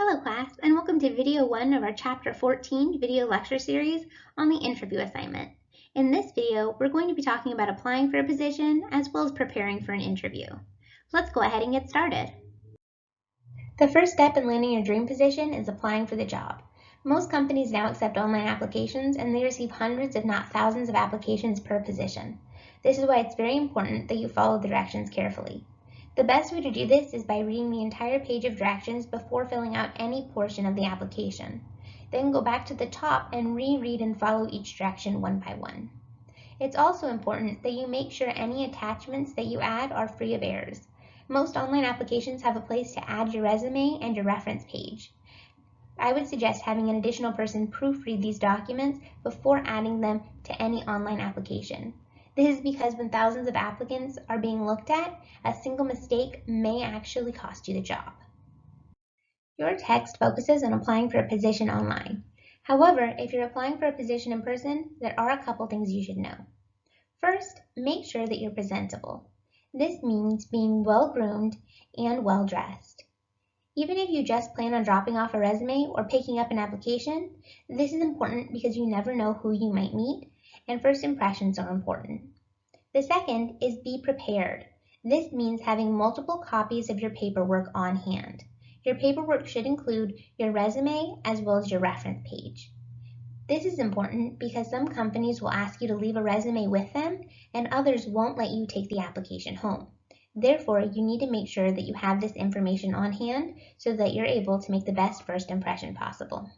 Hello class, and welcome to video 1 of our chapter 14 video lecture series on the interview assignment. In this video, we're going to be talking about applying for a position as well as preparing for an interview. Let's go ahead and get started. The first step in landing your dream position is applying for the job. Most companies now accept online applications and they receive hundreds if not thousands of applications per position. This is why it's very important that you follow the directions carefully. The best way to do this is by reading the entire page of directions before filling out any portion of the application. Then go back to the top and reread and follow each direction one by one. It's also important that you make sure any attachments that you add are free of errors. Most online applications have a place to add your resume and your reference page. I would suggest having an additional person proofread these documents before adding them to any online application. This is because when thousands of applicants are being looked at, a single mistake may actually cost you the job. Your text focuses on applying for a position online. However, if you're applying for a position in person, there are a couple things you should know. First, make sure that you're presentable. This means being well-groomed and well-dressed. Even if you just plan on dropping off a resume or picking up an application, this is important because you never know who you might meet, and first impressions are important. The second is be prepared. This means having multiple copies of your paperwork on hand. Your paperwork should include your resume as well as your reference page. This is important because some companies will ask you to leave a resume with them and others won't let you take the application home. Therefore, you need to make sure that you have this information on hand so that you're able to make the best first impression possible.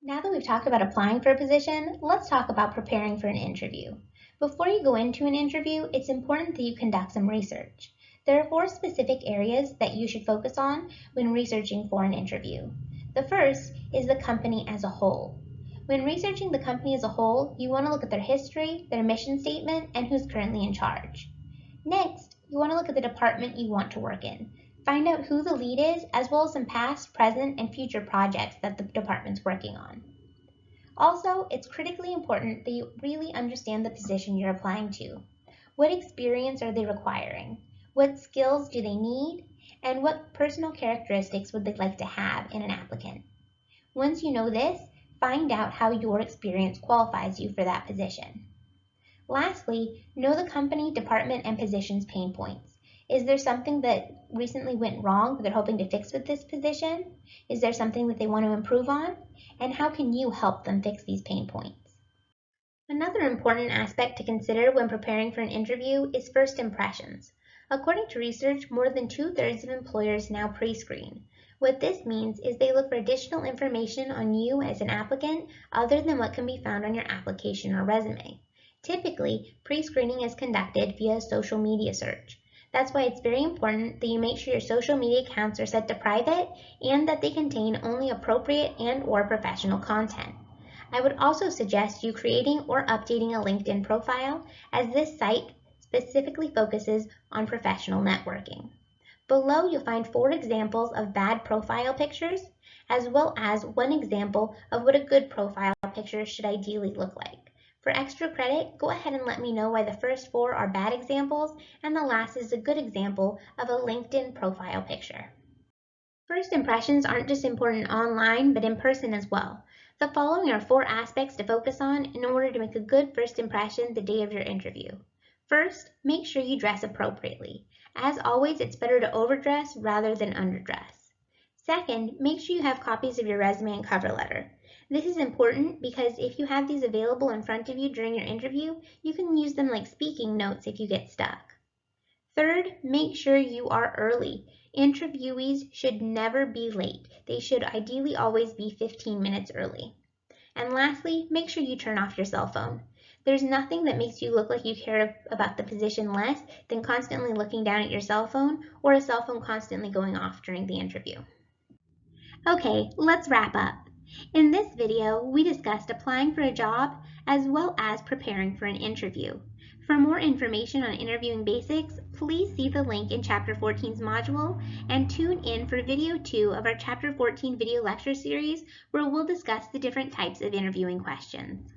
Now that we've talked about applying for a position, let's talk about preparing for an interview. Before you go into an interview, it's important that you conduct some research. There are 4 specific areas that you should focus on when researching for an interview. The first is the company as a whole. When researching the company as a whole, you want to look at their history, their mission statement, and who's currently in charge. Next, you want to look at the department you want to work in. Find out who the lead is, as well as some past, present, and future projects that the department's working on. Also, it's critically important that you really understand the position you're applying to. What experience are they requiring? What skills do they need? And what personal characteristics would they like to have in an applicant? Once you know this, find out how your experience qualifies you for that position. Lastly, know the company, department, and position's pain points. Is there something that recently went wrong that they're hoping to fix with this position? Is there something that they want to improve on? And how can you help them fix these pain points? Another important aspect to consider when preparing for an interview is first impressions. According to research, more than 2/3 of employers now pre-screen. What this means is they look for additional information on you as an applicant other than what can be found on your application or resume. Typically, pre-screening is conducted via social media search. That's why it's very important that you make sure your social media accounts are set to private and that they contain only appropriate and/or professional content. I would also suggest you creating or updating a LinkedIn profile, as this site specifically focuses on professional networking. Below, you'll find 4 examples of bad profile pictures, as well as 1 example of what a good profile picture should ideally look like. For extra credit, go ahead and let me know why the first 4 are bad examples and the last is a good example of a LinkedIn profile picture. First impressions aren't just important online, but in person as well. The following are 4 aspects to focus on in order to make a good first impression the day of your interview. First, make sure you dress appropriately. As always, it's better to overdress rather than underdress. Second, make sure you have copies of your resume and cover letter. This is important because if you have these available in front of you during your interview, you can use them like speaking notes if you get stuck. Third, make sure you are early. Interviewees should never be late. They should ideally always be 15 minutes early. And lastly, make sure you turn off your cell phone. There's nothing that makes you look like you care about the position less than constantly looking down at your cell phone or a cell phone constantly going off during the interview. Okay, let's wrap up. In this video, we discussed applying for a job as well as preparing for an interview. For more information on interviewing basics, please see the link in Chapter 14's module and tune in for video 2 of our Chapter 14 video lecture series where we'll discuss the different types of interviewing questions.